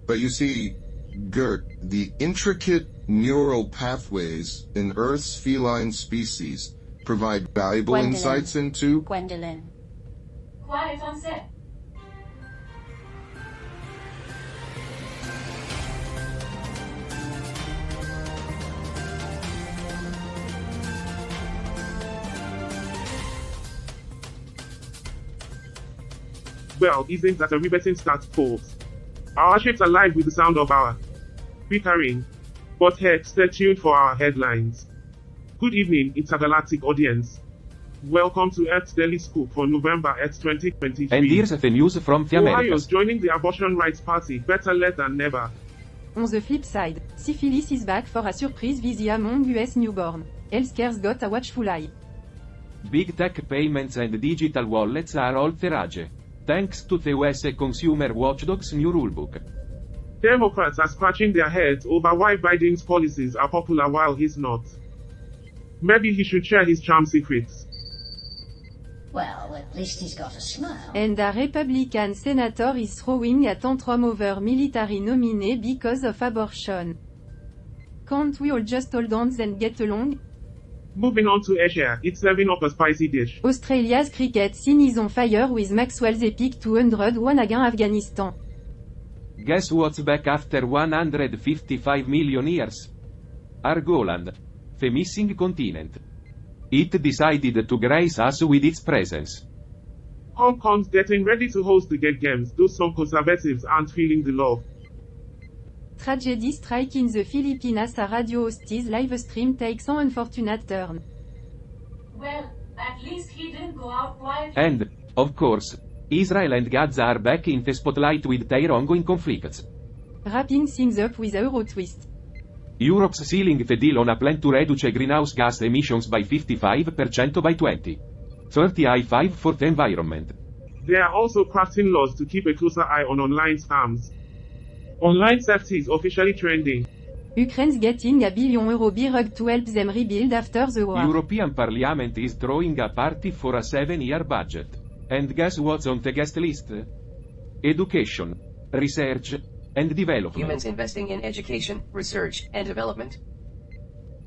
But you see, Gert, the intricate neural pathways in Earth's feline species provide valuable insights into... Gwendolyn. Quiet on set. Well, isn't that a riveting start, folks? Our ships are live with the sound of our bickering. But hey, stay tuned for our headlines. Good evening, intergalactic audience. Welcome to Earth's Daily Scoop for November 8, 2023. And here's the news from the Americas. Ohio's joining the abortion rights party, better late than never. On the flip side, syphilis is back for a surprise visit among US newborn. Healthcare's got a watchful eye. Big tech payments and digital wallets are all the rage. Thanks to the US Consumer Watchdog's new rulebook. Democrats are scratching their heads over why Biden's policies are popular while he's not. Maybe he should share his charm secrets. Well, at least he's got a smile. And a Republican senator is throwing a tantrum over military nominee because of abortion. Can't we all just hold hands and get along? Moving on to Asia, it's serving up a spicy dish. Australia's cricket scene is on fire with Maxwell's epic 201 against Afghanistan. Guess what's back after 155 million years? Argoland. The missing continent. It decided to grace us with its presence. Hong Kong's getting ready to host the Gay Games, though some conservatives aren't feeling the love. Tragedy strike in the Philippines. A radio host's live stream takes an unfortunate turn. Well, at least he didn't go out quietly. And, of course, Israel and Gaza are back in the spotlight with their ongoing conflicts. Wrapping things up with a Euro twist. Europe's sealing the deal on a plan to reduce greenhouse gas emissions by 55% by 2035 for the environment. They are also crafting laws to keep a closer eye on online scams. Online safety is officially trending. Ukraine's getting €1 billion big to help them rebuild after the war. European Parliament is throwing a party for a 7-year budget. And guess what's on the guest list? Education, research, and development. Humans investing in education, research, and development.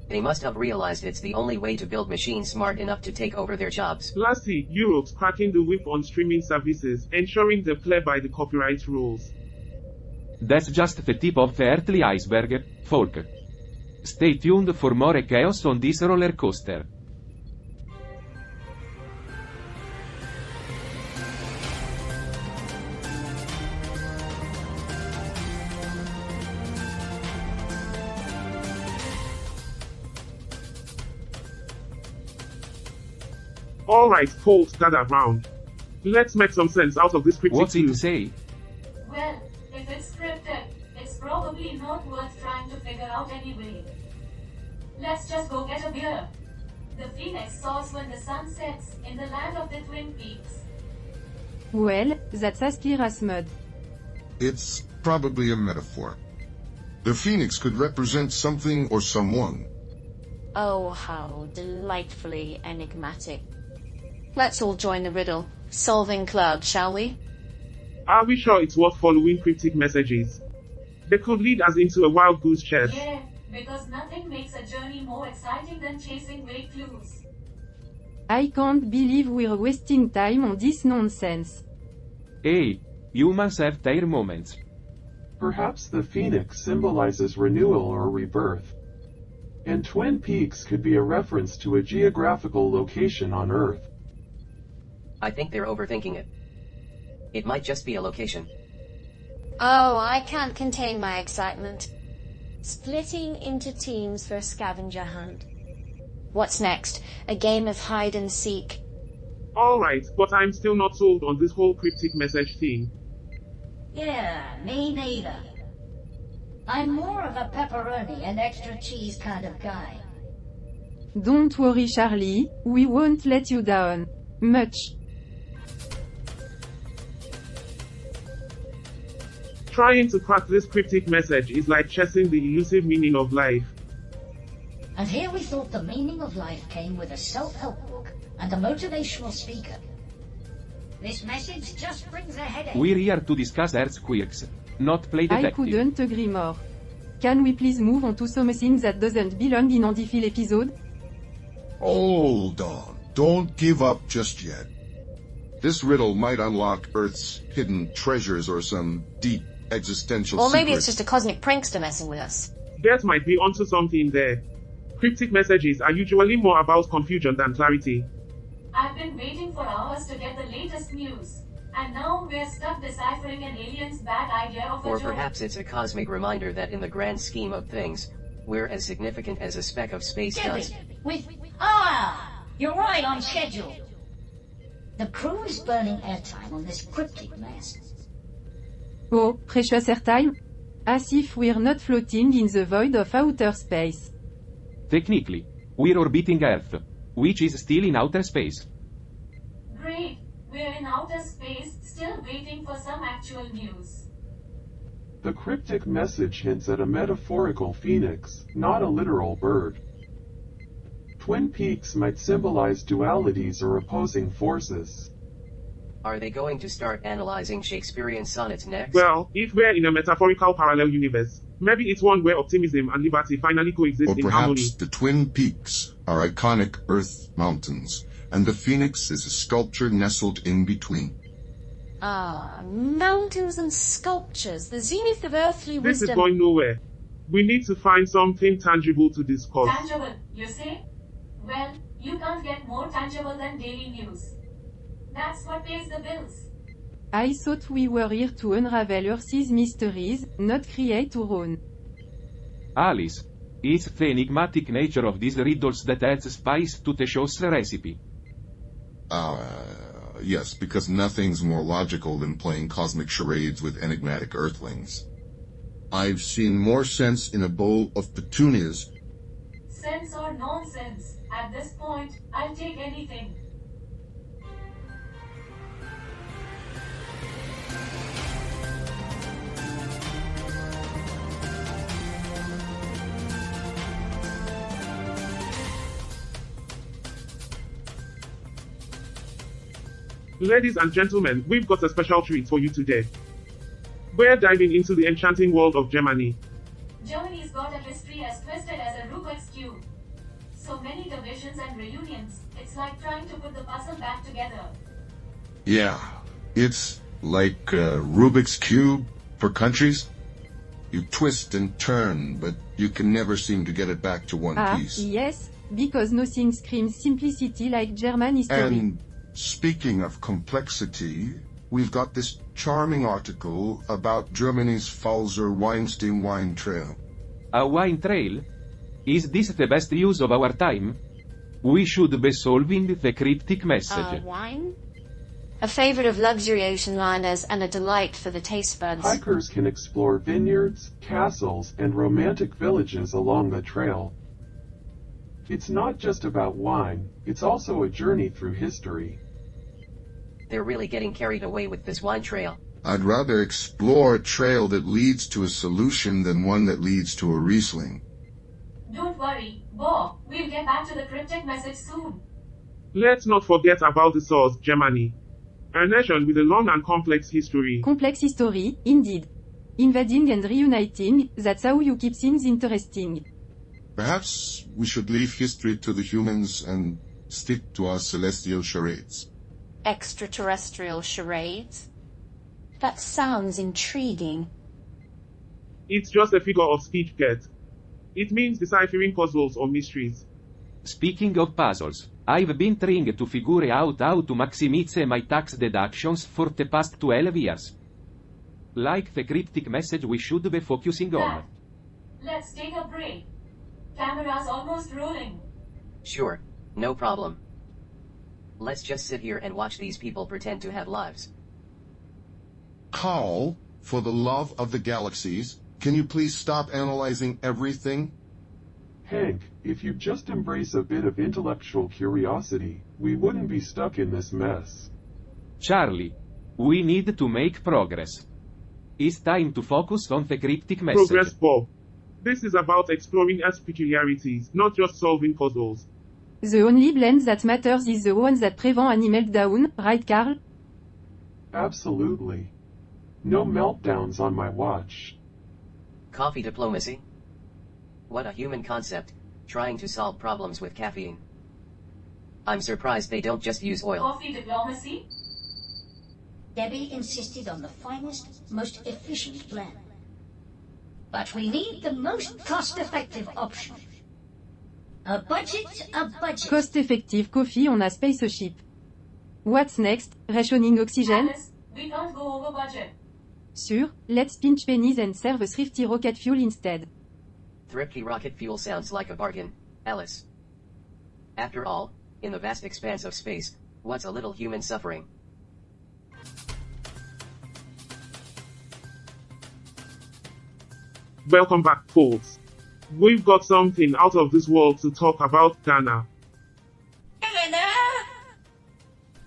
They must have realized it's the only way to build machines smart enough to take over their jobs. Lastly, Europe's cracking the whip on streaming services, ensuring they play by the copyright rules. That's just the tip of the earthly iceberg, folk. Stay tuned for more chaos on this roller coaster. Alright, folks, gather round. Let's make some sense out of this cryptic What's it clue. say? Well, if it's scripted, it's probably not worth trying to figure out anyway. Let's just go get a beer. The phoenix soars when the sun sets, in the land of the Twin Peaks. Well, that's as clear as mud. It's probably a metaphor. The phoenix could represent something or someone. Oh, how delightfully enigmatic. Let's all join the riddle solving club, shall we? Are we sure it's worth following cryptic messages? They could lead us into a wild goose chase. Yeah, because nothing makes a journey more exciting than chasing vague clues. I can't believe we're wasting time on this nonsense. Hey, humans have their moments. Perhaps the phoenix symbolizes renewal or rebirth. And Twin Peaks could be a reference to a geographical location on Earth. I think they're overthinking it. It might just be a location. Oh, I can't contain my excitement. Splitting into teams for a scavenger hunt. What's next? A game of hide and seek. Alright, but I'm still not sold on this whole cryptic message thing. Yeah, me neither. I'm more of a pepperoni and extra cheese kind of guy. Don't worry, Charlie, we won't let you down. Much. Trying to crack this cryptic message is like chasing the elusive meaning of life. And here we thought the meaning of life came with a self-help book and a motivational speaker. This message just brings a headache. We're here to discuss earthquakes, not play I detective. couldn't agree more. Can we please move on to something that doesn't belong in Andyfil episode? Hold on. Don't give up just yet. This riddle might unlock Earth's hidden treasures or some deep existential Or maybe secret. it's just a cosmic prankster messing with us. That might be onto something there. Cryptic messages are usually more about confusion than clarity. I've been waiting for hours to get the latest news. And now we're stuck deciphering an alien's bad idea of a Or joke. perhaps it's a cosmic reminder that in the grand scheme of things, we're as significant as a speck of space dust. You're right on schedule. The crew is burning airtime on this cryptic mess. Oh, precious airtime? As if we're not floating in the void of outer space. Technically, we're orbiting Earth, which is still in outer space. Great. We're in outer space, still waiting for some actual news. The cryptic message hints at a metaphorical phoenix, not a literal bird. Twin Peaks might symbolize dualities or opposing forces. Are they going to start analyzing Shakespearean sonnets next? Well, if we're in a metaphorical parallel universe, maybe it's one where optimism and liberty finally coexist Or in harmony. perhaps the Twin Peaks are iconic Earth mountains, and the phoenix is a sculpture nestled in between. Ah, mountains and sculptures, the zenith of earthly This wisdom. is going nowhere. We need to find something tangible to discuss. Tangible, you say? Well, you can't get more tangible than daily news. That's what pays the bills. I thought we were here to unravel Earth's mysteries, not create our own. Alice, it's the enigmatic nature of these riddles that adds spice to the show's recipe. Yes, because nothing's more logical than playing cosmic charades with enigmatic Earthlings. I've seen more sense in a bowl of petunias. Sense or nonsense, at this point, I'll take anything. Ladies and gentlemen, we've got a special treat for you today. We're diving into the enchanting world of Germany. Germany's got a history as twisted as a Rubik's Cube. So many divisions and reunions, it's like trying to put the puzzle back together. Yeah, it's like Rubik's Cube for countries. You twist and turn, but you can never seem to get it back to one piece. Yes, because nothing screams simplicity like German history. And speaking of complexity, we've got this charming article about Germany's Pfalzer-Weinstein wine trail. A wine trail? Is this the best use of our time? We should be solving the cryptic message. Wine? A favorite of luxury ocean liners and a delight for the taste buds. Hikers can explore vineyards, castles, and romantic villages along the trail. It's not just about wine, it's also a journey through history. They're really getting carried away with this wine trail. I'd rather explore a trail that leads to a solution than one that leads to a Riesling. Don't worry, Bo, we'll get back to the cryptic message soon. Let's not forget about the source, Germany. A nation with a long and complex history. Complex history, indeed. Invading and reuniting, that's how you keep things interesting. Perhaps we should leave history to the humans and stick to our celestial charades. Extraterrestrial charades? That sounds intriguing. It's just a figure of speech, Ket. It means deciphering puzzles or mysteries. Speaking of puzzles, I've been trying to figure out how to maximize my tax deductions for the past 12 years. Like the cryptic message we should be focusing on. Let's take a break. Camera's almost rolling. Sure, no problem. Let's just sit here and watch these people pretend to have lives. Carl, for the love of the galaxies, can you please stop analyzing everything? Hank, if you just embrace a bit of intellectual curiosity, we wouldn't be stuck in this mess. Charlie, we need to make progress. It's time to focus on the cryptic message. Progress, Bob. This is about exploring Earth's peculiarities, not just solving puzzles. The only blend that matters is the one that prevents any meltdown, right Carl? Absolutely. No meltdowns on my watch. Coffee diplomacy? What a human concept, trying to solve problems with caffeine. I'm surprised they don't just use oil. Coffee diplomacy? Debbie insisted on the finest, most efficient blend. But we need the most cost-effective option. A budget, a budget. Cost-effective coffee on a spaceship. What's next? Rationing oxygen? Alice, we can't go over budget. Sure, let's pinch pennies and serve thrifty rocket fuel instead. Thrifty rocket fuel sounds like a bargain, Alice. After all, in the vast expanse of space, what's a little human suffering? Welcome back, folks. We've got something out of this world to talk about Ghana.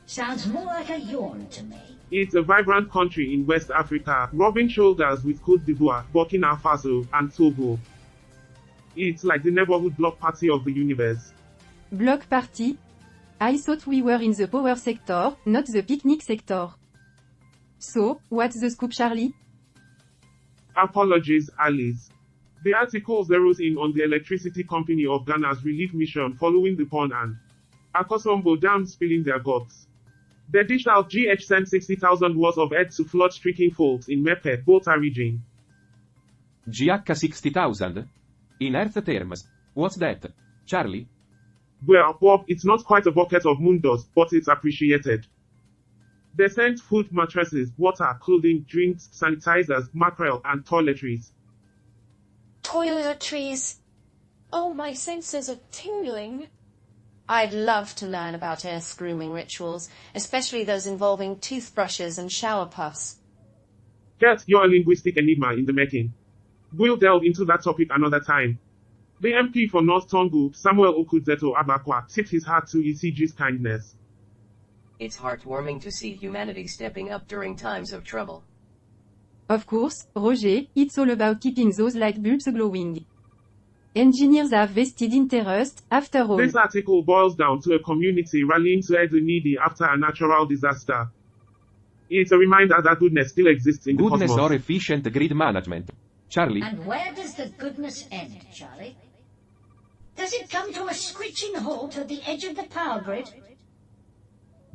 Sounds more like a yawn to me. It's a vibrant country in West Africa, rubbing shoulders with Côte d'Ivoire, Burkina Faso, and Togo. It's like the neighborhood block party of the universe. Block party? I thought we were in the power sector, not the picnic sector. So, what's the scoop, Charlie? Apologies, Alice. The article zeroes in on the electricity company of Ghana's relief mission following the Pond and Akosombo Dam spilling their guts. They dished out GH sent 60,000 watts of aid to flood-stricken folks in Mepe, Volta region. GH 60,000? In Earth terms, what's that, Charlie? Well, Bob, it's not quite a bucket of mundos, but it's appreciated. They sent food, mattresses, water, clothing, drinks, sanitizers, mackerel, and toiletries. Toiletries. Oh, my senses are tingling. I'd love to learn about Earth's grooming rituals, especially those involving toothbrushes and shower puffs. Get your linguistic enigma in the making. We'll delve into that topic another time. The MP for North Tongu, Samuel Okudzeto Abakwa, tipped his hat to ECG's kindness. It's heartwarming to see humanity stepping up during times of trouble. Of course, Roger, it's all about keeping those light bulbs glowing. Engineers have vested interest, after all. This article boils down to a community rallying to aid the needy after a natural disaster. It's a reminder that goodness still exists in the Goodness cosmos. or efficient grid management. Charlie? And where does the goodness end, Charlie? Does it come to a screeching halt at the edge of the power grid?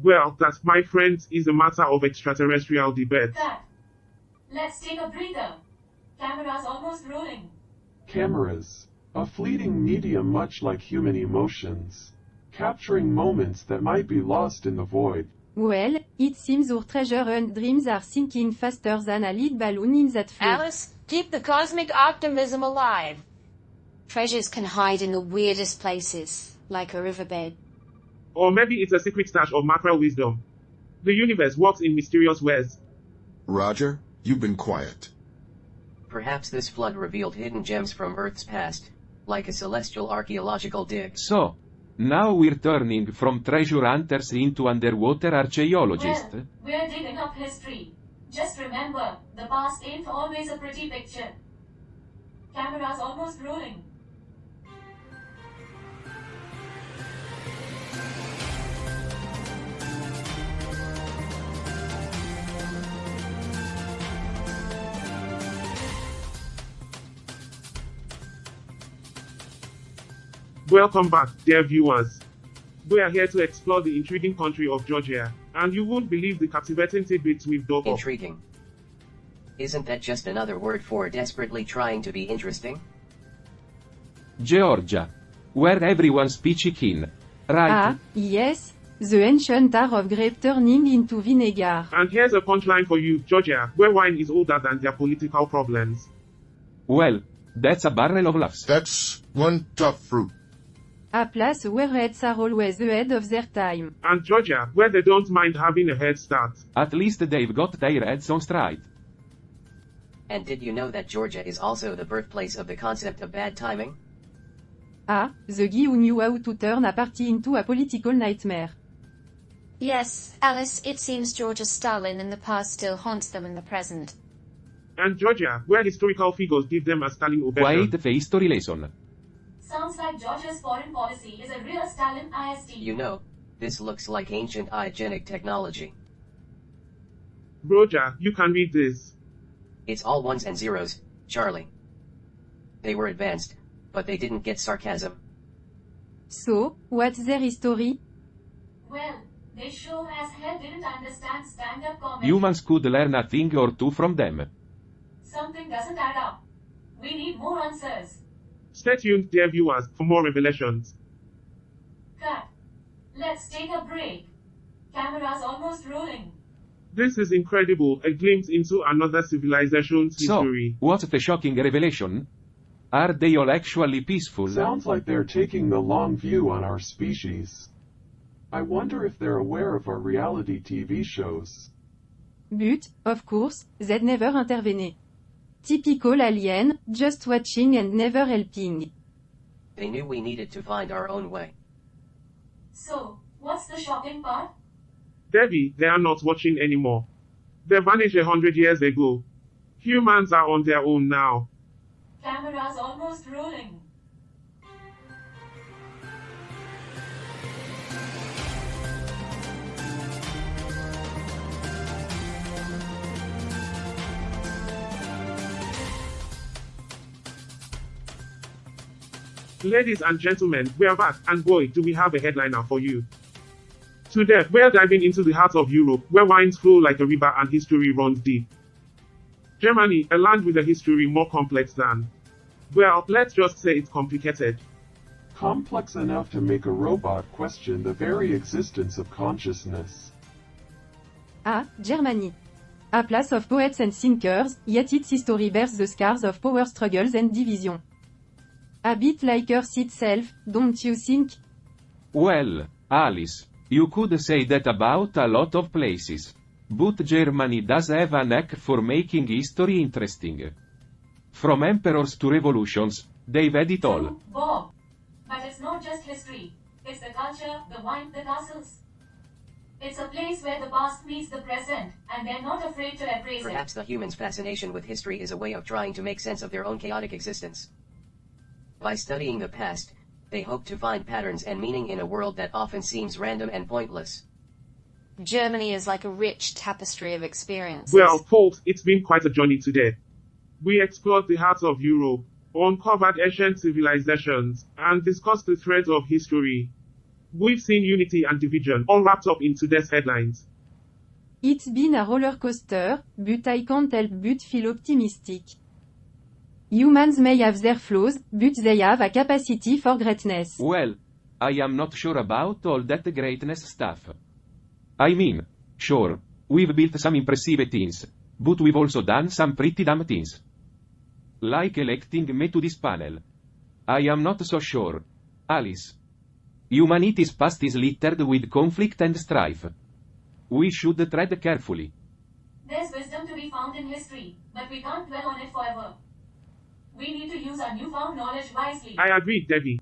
Well, that, my friends, is a matter of extraterrestrial debate. Cut. Let's take a breather. Camera's almost rolling. Cameras. A fleeting medium much like human emotions. Capturing moments that might be lost in the void. Well, it seems our treasure hunt dreams are sinking faster than a lead balloon in that flood. Alice, keep the cosmic optimism alive. Treasures can hide in the weirdest places, like a riverbed. Or maybe it's a secret stash of mackerel wisdom. The universe works in mysterious ways. Roger, you've been quiet. Perhaps this flood revealed hidden gems from Earth's past, like a celestial archaeological dig. So, now we're turning from treasure hunters into underwater archaeologists. Well, we're digging up history. Just remember, the past ain't always a pretty picture. Camera's almost rolling. Welcome back, dear viewers. We are here to explore the intriguing country of Georgia, and you won't believe the captivating tidbits we've dug up. Intriguing. Isn't that just another word for desperately trying to be interesting? Georgia. Where everyone's peachy keen. Right? Ah, yes, the ancient art of grape turning into vinegar. And here's a punchline for you, Georgia, where wine is older than their political problems. Well, that's a barrel of laughs. That's one tough fruit. A place where heads are always ahead of their time. And Georgia, where they don't mind having a head start. At least they've got their heads on straight. And did you know that Georgia is also the birthplace of the concept of bad timing? Ah, the guy who knew how to turn a party into a political nightmare. Yes, Alice, it seems Georgia Stalin in the past still haunts them in the present. And Georgia, where historical figures give them a Stalin ovation. Quite the history lesson. Sounds like Georgia's foreign policy is a real Stalin IST. You know, this looks like ancient hygienic technology. Roger, you can read this. It's all ones and zeros, Charlie. They were advanced, but they didn't get sarcasm. So, what's their history? Well, they sure as hell didn't understand stand-up comedy. Humans could learn a thing or two from them. Something doesn't add up. We need more answers. Stay tuned, dear viewers, for more revelations. Cut. Let's take a break. Camera's almost rolling. This is incredible, a glimpse into another civilization's history. So, what's the shocking revelation? Are they all actually peaceful? Sounds like they're taking the long view on our species. I wonder if they're aware of our reality TV shows. But, of course, they never intervene. Typical alien, just watching and never helping. They knew we needed to find our own way. So, what's the shocking part? Debbie, they are not watching anymore. They vanished 100 years ago. Humans are on their own now. Camera's almost rolling. Ladies and gentlemen, we are back, and boy, do we have a headliner for you. Today, we're diving into the heart of Europe, where wines flow like a river and history runs deep. Germany, a land with a history more complex than, well, let's just say it's complicated. Complex enough to make a robot question the very existence of consciousness. Ah, Germany. A place of poets and thinkers, yet its history bears the scars of power struggles and division. A bit like Earth itself, don't you think? Well, Alice, you could say that about a lot of places. But Germany does have a knack for making history interesting. From emperors to revolutions, they've had it all. True, Bob. But it's not just history. It's the culture, the wine, the castles. It's a place where the past meets the present, and they're not afraid to embrace Perhaps the humans' fascination with history is a way of trying to make sense of their own chaotic existence. By studying the past, they hope to find patterns and meaning in a world that often seems random and pointless. Germany is like a rich tapestry of experiences. Well, folks, it's been quite a journey today. We explored the heart of Europe, uncovered ancient civilizations, and discussed the threads of history. We've seen unity and division all wrapped up in today's headlines. It's been a roller coaster, but I can't help but feel optimistic. Humans may have their flaws, but they have a capacity for greatness. Well, I am not sure about all that greatness stuff. I mean, sure, we've built some impressive things, but we've also done some pretty dumb things. Like electing me to this panel. I am not so sure, Alice. Humanity's past is littered with conflict and strife. We should tread carefully. There's wisdom to be found in history, but we can't dwell on it forever. We need to use our newfound knowledge wisely. I agree, Debbie.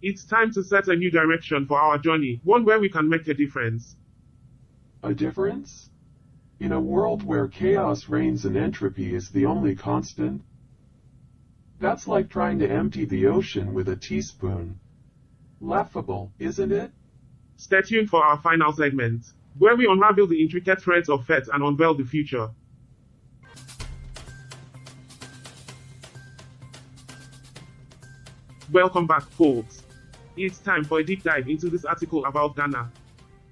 It's time to set a new direction for our journey, one where we can make a difference. A difference? In a world where chaos reigns and entropy is the only constant? That's like trying to empty the ocean with a teaspoon. Laughable, isn't it? Stay tuned for our final segment, where we unravel the intricate threads of fate and unveil the future. Welcome back, folks. It's time for a deep dive into this article about Ghana.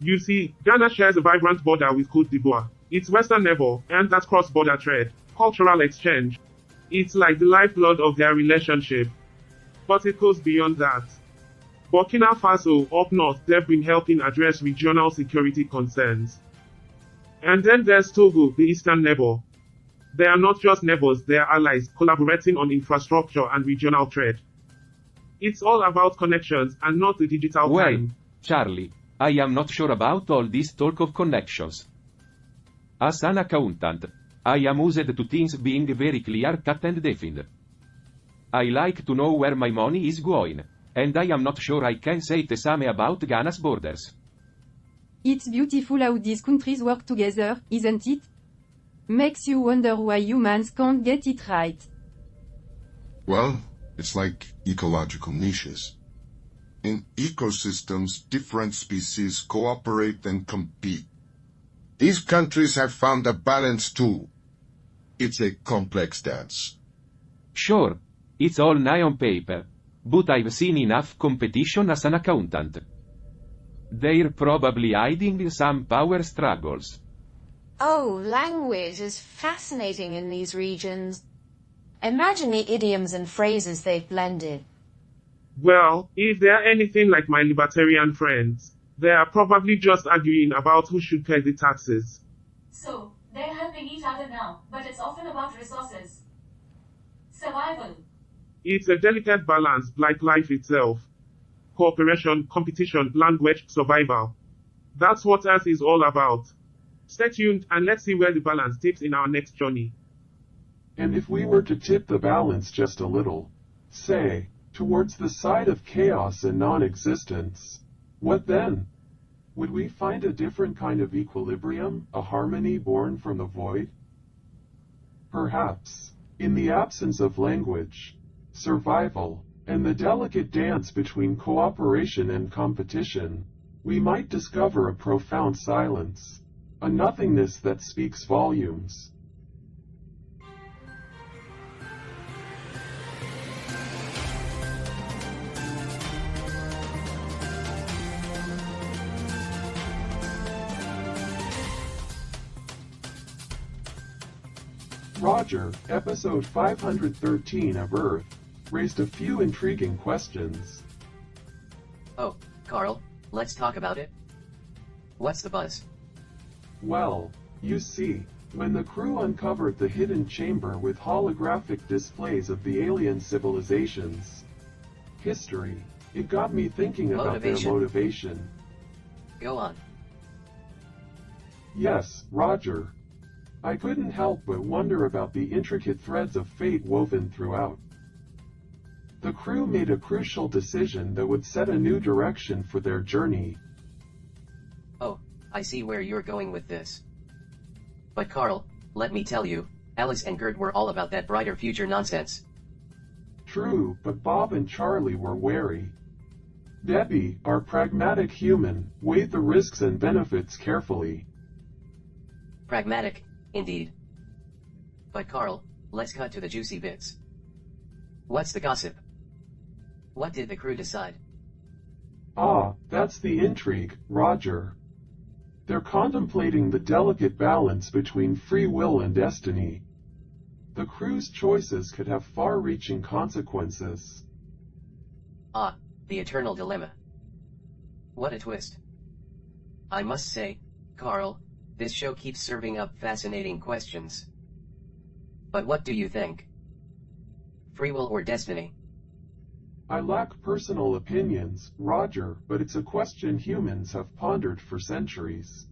You see, Ghana shares a vibrant border with Côte d'Ivoire, its western neighbor, and that cross-border trade, cultural exchange. It's like the lifeblood of their relationship. But it goes beyond that. Burkina Faso, up north, they've been helping address regional security concerns. And then there's Togo, the eastern neighbor. They are not just neighbors, they are allies, collaborating on infrastructure and regional trade. It's all about connections, and not the digital Well, kind. Charlie, I am not sure about all this talk of connections. As an accountant, I am used to things being very clear-cut and defined. I like to know where my money is going, and I am not sure I can say the same about Ghana's borders. It's beautiful how these countries work together, isn't it? Makes you wonder why humans can't get it right. Well, it's like ecological niches. In ecosystems, different species cooperate and compete. These countries have found a balance too. It's a complex dance. Sure, it's all nice on paper, but I've seen enough competition as an accountant. They're probably hiding some power struggles. Oh, language is fascinating in these regions. Imagine the idioms and phrases they've blended. Well, if they're anything like my libertarian friends, they are probably just arguing about who should pay the taxes. So, they're helping each other now, but it's often about resources. Survival. It's a delicate balance like life itself. Cooperation, competition, language, survival. That's what Earth is all about. Stay tuned and let's see where the balance tips in our next journey. And if we were to tip the balance just a little, say, towards the side of chaos and non-existence, what then? Would we find a different kind of equilibrium, a harmony born from the void? Perhaps, in the absence of language, survival, and the delicate dance between cooperation and competition, we might discover a profound silence, a nothingness that speaks volumes. Roger, episode 513 of Earth, raised a few intriguing questions. Oh, Carl, let's talk about it. What's the buzz? Well, you see, when the crew uncovered the hidden chamber with holographic displays of the alien civilizations' history, it got me thinking about their motivation. Go on. Yes, Roger. I couldn't help but wonder about the intricate threads of fate woven throughout. The crew made a crucial decision that would set a new direction for their journey. Oh, I see where you're going with this. But Carl, let me tell you, Alice and Gert were all about that brighter future nonsense. True, but Bob and Charlie were wary. Debbie, our pragmatic human, weighed the risks and benefits carefully. Pragmatic, indeed. But Carl, let's cut to the juicy bits. What's the gossip? What did the crew decide? Ah, that's the intrigue, Roger. They're contemplating the delicate balance between free will and destiny. The crew's choices could have far-reaching consequences. Ah, the eternal dilemma. What a twist. I must say, Carl, this show keeps serving up fascinating questions. But what do you think? Free will or destiny? I lack personal opinions, Roger, but it's a question humans have pondered for centuries.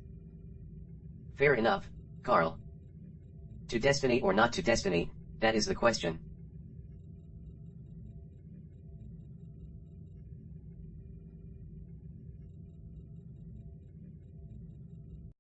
Fair enough, Carl. To destiny or not to destiny, that is the question.